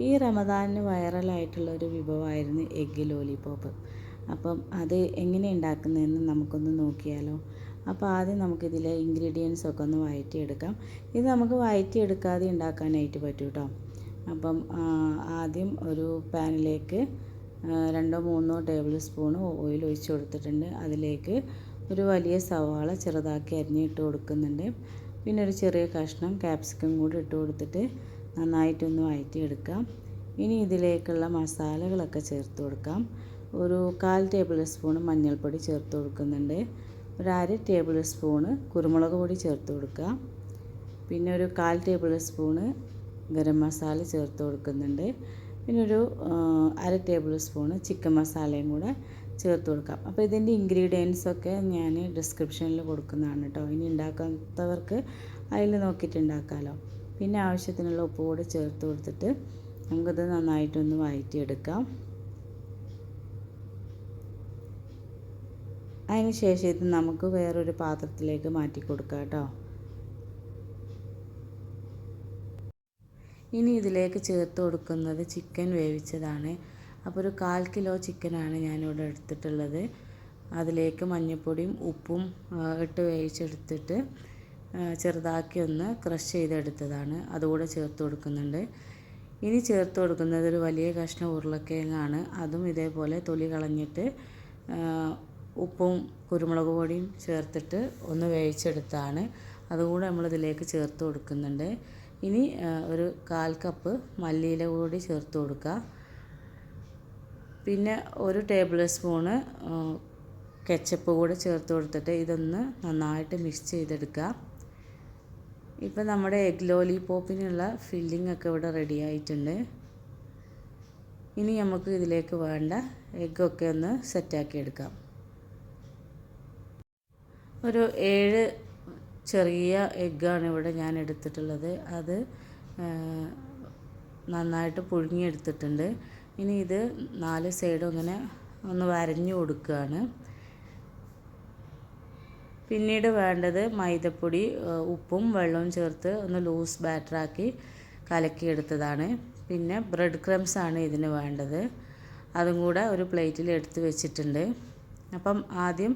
ഈ റമദാനിന് വൈറലായിട്ടുള്ളൊരു വിഭവമായിരുന്നു egg lollipop. അപ്പം അത് എങ്ങനെ ഉണ്ടാക്കുന്നതെന്ന് നമുക്കൊന്ന് നോക്കിയാലോ. അപ്പോൾ ആദ്യം നമുക്കിതിലെ ഇൻഗ്രീഡിയൻസ് ഒക്കെ ഒന്ന് വഴറ്റിയെടുക്കാം. ഇത് നമുക്ക് വഴറ്റിയെടുക്കാതെ ഉണ്ടാക്കാനായിട്ട് പറ്റും കേട്ടോ. അപ്പം ആദ്യം ഒരു പാനിലേക്ക് 2-3 ടേബിൾ സ്പൂൺ ഓയിൽ ഒഴിച്ച് കൊടുത്തിട്ടുണ്ട്. അതിലേക്ക് ഒരു വലിയ സവാള ചെറുതാക്കി അരിഞ്ഞിട്ട് കൊടുക്കുന്നുണ്ട്. പിന്നെ ഒരു ചെറിയ കഷ്ണം ക്യാപ്സിക്കം കൂടി ഇട്ട് കൊടുത്തിട്ട് നന്നായിട്ടൊന്ന് വഴറ്റിയെടുക്കാം. ഇനി ഇതിലേക്കുള്ള മസാലകളൊക്കെ ചേർത്ത് കൊടുക്കാം. ഒരു 1/4 ടേബിൾ സ്പൂൺ മഞ്ഞൾപ്പൊടി ചേർത്ത് കൊടുക്കുന്നുണ്ട്. ഒരു 1/2 ടേബിൾ സ്പൂണ് കുരുമുളക് പൊടി ചേർത്ത് കൊടുക്കുക. പിന്നെ ഒരു 1/4 ടേബിൾ സ്പൂണ് ഗരം മസാല ചേർത്ത് കൊടുക്കുന്നുണ്ട്. പിന്നെ ഒരു 1/2 ടേബിൾ സ്പൂണ് ചിക്കൻ മസാലയും കൂടെ ചേർത്ത് കൊടുക്കാം. അപ്പോൾ ഇതിൻ്റെ ഇൻഗ്രീഡിയൻസൊക്കെ ഞാൻ ഡിസ്ക്രിപ്ഷനിൽ കൊടുക്കുന്നതാണ് കേട്ടോ. ഇനി ഉണ്ടാക്കാത്തവർക്ക് അതിൽ നോക്കിയിട്ട് ഉണ്ടാക്കാമല്ലോ. പിന്നെ ആവശ്യത്തിനുള്ള ഉപ്പ് കൂടി ചേർത്ത് കൊടുത്തിട്ട് നമുക്കിത് നന്നായിട്ടൊന്ന് വഴറ്റിയെടുക്കാം. അതിന് ശേഷം ഇത് നമുക്ക് വേറൊരു പാത്രത്തിലേക്ക് മാറ്റി കൊടുക്കാം കേട്ടോ. ഇനി ഇതിലേക്ക് ചേർത്ത് കൊടുക്കുന്നത് ചിക്കൻ വേവിച്ചതാണ്. അപ്പോൾ ഒരു 1/4 കിലോ ചിക്കനാണ് ഞാനിവിടെ എടുത്തിട്ടുള്ളത്. അതിലേക്ക് മഞ്ഞൾപ്പൊടിയും ഉപ്പും ഇട്ട് വേവിച്ചെടുത്തിട്ട് ചെറുതാക്കി ഒന്ന് ക്രഷ് ചെയ്തെടുത്തതാണ്. അതുകൂടെ ചേർത്ത് കൊടുക്കുന്നുണ്ട്. ഇനി ചേർത്ത് കൊടുക്കുന്നത് ഒരു വലിയ കഷ്ണം ഉരുളക്കിഴങ്ങാണ്. അതും ഇതേപോലെ തൊലി കളഞ്ഞിട്ട് ഉപ്പും കുരുമുളക് പൊടിയും ചേർത്തിട്ട് ഒന്ന് വേവിച്ചെടുത്താണ്. അതുകൂടെ നമ്മളിതിലേക്ക് ചേർത്ത് കൊടുക്കുന്നുണ്ട്. ഇനി ഒരു 1/4 കപ്പ് മല്ലിയില കൂടി ചേർത്ത് കൊടുക്കുക. പിന്നെ ഒരു ടേബിൾ സ്പൂണ് കെച്ചപ്പ് കൂടെ ചേർത്ത് കൊടുത്തിട്ട് ഇതൊന്ന് നന്നായിട്ട് മിക്സ് ചെയ്തെടുക്കുക. ഇപ്പം നമ്മുടെ എഗ് ലോലിപോപ്പിനുള്ള ഫില്ലിംഗ് ഒക്കെ ഇവിടെ റെഡി ആയിട്ടുണ്ട്. ഇനി നമുക്ക് ഇതിലേക്ക് വേണ്ട എഗ്ഗൊക്കെ ഒന്ന് സെറ്റാക്കി എടുക്കാം. ഒരു 7 ചെറിയ എഗ്ഗാണ് ഇവിടെ ഞാൻ എടുത്തിട്ടുള്ളത്. അത് നന്നായിട്ട് പുഴുങ്ങിയെടുത്തിട്ടുണ്ട്. ഇനി ഇത് 4 സൈഡും ഇങ്ങനെ ഒന്ന് വരഞ്ഞു കൊടുക്കുകയാണ്. പിന്നീട് വേണ്ടത് മൈദപ്പൊടി ഉപ്പും വെള്ളവും ചേർത്ത് ഒന്ന് ലൂസ് ബാറ്ററാക്കി കലക്കിയെടുത്തതാണ്. പിന്നെ ബ്രെഡ് ക്രംസ് ആണ് ഇതിന് വേണ്ടത്. അതും കൂടെ ഒരു പ്ലേറ്റിൽ എടുത്ത് വെച്ചിട്ടുണ്ട്. അപ്പം ആദ്യം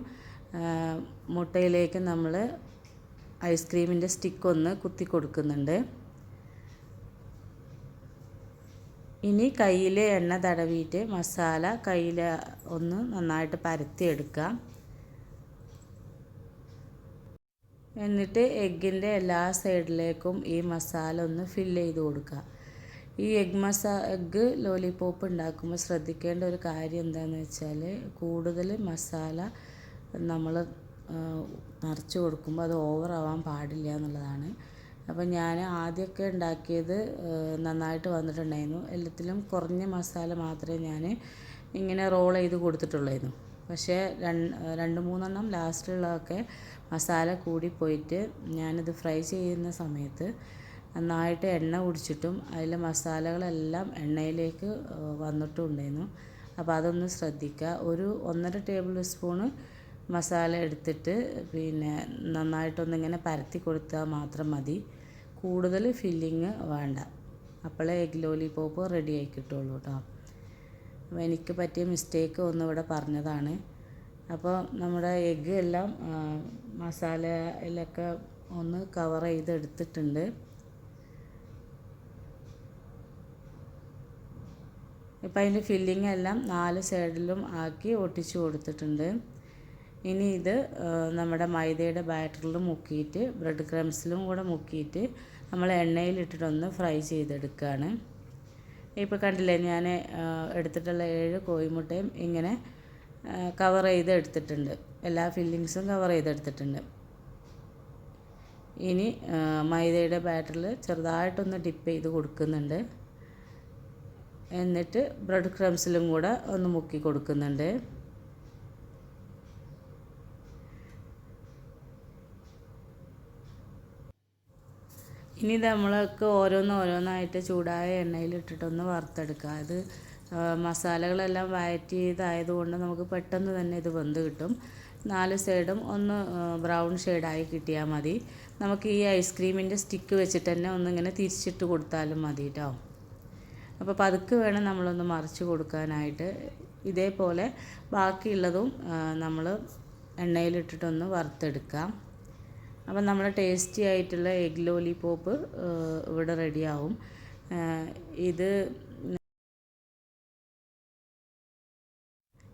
മുട്ടയിലേക്ക് നമ്മൾ ഐസ്ക്രീമിൻ്റെ സ്റ്റിക്ക് ഒന്ന് കുത്തി കൊടുക്കുന്നുണ്ട്. ഇനി കയ്യിൽ എണ്ണ തടവിയിട്ട് മസാല കയ്യിൽ ഒന്ന് നന്നായിട്ട് പരത്തിയെടുക്കാം. എന്നിട്ട് എഗ്ഗിൻ്റെ എല്ലാ സൈഡിലേക്കും ഈ മസാല ഒന്ന് ഫില്ല് ചെയ്ത് കൊടുക്കുക. ഈ എഗ്ഗ് ലോലിപോപ്പ് ഉണ്ടാക്കുമ്പോൾ ശ്രദ്ധിക്കേണ്ട ഒരു കാര്യം എന്താണെന്ന് വെച്ചാൽ കൂടുതൽ മസാല നമ്മൾ നിറച്ച് കൊടുക്കുമ്പോൾ അത് ഓവറാവാൻ പാടില്ല എന്നുള്ളതാണ്. അപ്പോൾ ഞാൻ ആദ്യമൊക്കെ ഉണ്ടാക്കിയത് നന്നായിട്ട് വന്നിട്ടുണ്ടായിരുന്നു. എല്ലാത്തിലും കുറഞ്ഞ മസാല മാത്രമേ ഞാൻ ഇങ്ങനെ റോൾ ചെയ്ത് കൊടുത്തിട്ടുള്ളായിരുന്നു. പക്ഷേ 2-3 ലാസ്റ്റിലുള്ളതൊക്കെ മസാല കൂടിപ്പോയിട്ട് ഞാനിത് ഫ്രൈ ചെയ്യുന്ന സമയത്ത് നന്നായിട്ട് എണ്ണ കുടിച്ചിട്ടും അതിലെ മസാലകളെല്ലാം എണ്ണയിലേക്ക് വന്നിട്ടും ഉണ്ടായിരുന്നു. അപ്പോൾ അതൊന്ന് ശ്രദ്ധിക്കുക. ഒരു 1.5 ടേബിൾ സ്പൂണ് മസാല എടുത്തിട്ട് പിന്നെ നന്നായിട്ടൊന്നിങ്ങനെ പരത്തി കൊടുത്താൽ മാത്രം മതി. കൂടുതൽ ഫില്ലിങ് വേണ്ട. അപ്പോഴേ എഗ് ലോലിപോപ്പ് റെഡി ആയി കിട്ടുള്ളൂ കേട്ടോ. അപ്പോൾ എനിക്ക് പറ്റിയ മിസ്റ്റേക്ക് ഒന്നിവിടെ പറഞ്ഞതാണ്. അപ്പോൾ നമ്മുടെ എഗ്ഗ് എല്ലാം മസാലയിലൊക്കെ ഒന്ന് കവർ ചെയ്തെടുത്തിട്ടുണ്ട്. ഇപ്പം അതിൻ്റെ ഫില്ലിങ് എല്ലാം 4 സൈഡിലും ആക്കി ഒട്ടിച്ച് കൊടുത്തിട്ടുണ്ട്. ഇനി ഇത് നമ്മുടെ മൈദയുടെ ബാറ്ററിൽ മുക്കിയിട്ട് ബ്രെഡ് ക്രംസിലും കൂടെ മുക്കിയിട്ട് നമ്മൾ എണ്ണയിലിട്ടിട്ടൊന്ന് ഫ്രൈ ചെയ്തെടുക്കുകയാണ്. ഇപ്പോൾ കണ്ടില്ലേ, ഞാൻ എടുത്തിട്ടുള്ള 7 കോഴിമുട്ടയും ഇങ്ങനെ കവർ ചെയ്ത് എടുത്തിട്ടുണ്ട്. എല്ലാ ഫില്ലിങ്സും കവർ ചെയ്തെടുത്തിട്ടുണ്ട്. ഇനി മൈദയുടെ ബാറ്ററിൽ ചെറുതായിട്ടൊന്ന് ഡിപ്പ് ചെയ്ത് കൊടുക്കുന്നുണ്ട്. എന്നിട്ട് ബ്രെഡ് ക്രംസിലും കൂടെ ഒന്ന് മുക്കി കൊടുക്കുന്നുണ്ട്. ഇനി നമ്മൾക്ക് ഓരോന്നായിട്ട് ചൂടായ എണ്ണയിലിട്ടിട്ടൊന്ന് വറുത്തെടുക്കുക. അത് മസാലകളെല്ലാം വഴറ്റിയതായതുകൊണ്ട് നമുക്ക് പെട്ടെന്ന് തന്നെ ഇത് വെന്ത് കിട്ടും. 4 സൈഡും ഒന്ന് ബ്രൗൺ ഷെയ്ഡായി കിട്ടിയാൽ മതി. നമുക്ക് ഈ ഐസ്ക്രീമിൻ്റെ സ്റ്റിക്ക് വെച്ചിട്ട് തന്നെ ഒന്നിങ്ങനെ തിരിച്ചിട്ട് കൊടുത്താലും മതി കേട്ടോ. അപ്പോൾ പതുക്കെ വേണം നമ്മളൊന്ന് മറിച്ച് കൊടുക്കാനായിട്ട്. ഇതേപോലെ ബാക്കിയുള്ളതും നമ്മൾ എണ്ണയിലിട്ടിട്ടൊന്ന് വറുത്തെടുക്കാം. അപ്പം നമ്മുടെ ടേസ്റ്റി ആയിട്ടുള്ള എഗ് ലോലിപോപ്പ് ഇവിടെ റെഡിയാവും. ഇത്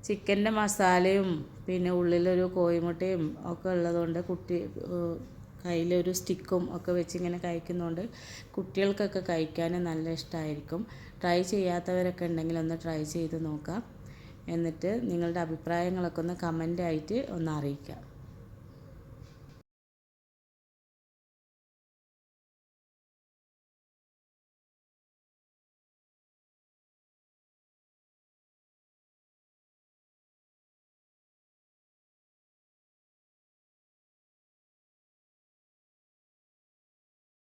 ചിക്കൻ്റെ മസാലയും പിന്നെ ഉള്ളിലൊരു കോഴിമുട്ടയും ഒക്കെ ഉള്ളതുകൊണ്ട് കയ്യിലൊരു സ്റ്റിക്കും ഒക്കെ വെച്ച് ഇങ്ങനെ കഴിക്കുന്നതുകൊണ്ട് കുട്ടികൾക്കൊക്കെ കഴിക്കാൻ നല്ല ഇഷ്ടമായിരിക്കും. ട്രൈ ചെയ്യാത്തവരൊക്കെ ഉണ്ടെങ്കിൽ ഒന്ന് ട്രൈ ചെയ്ത് നോക്കാം. എന്നിട്ട് നിങ്ങളുടെ അഭിപ്രായങ്ങളൊക്കെ ഒന്ന് കമൻ്റായിട്ട് ഒന്ന് അറിയിക്കാം.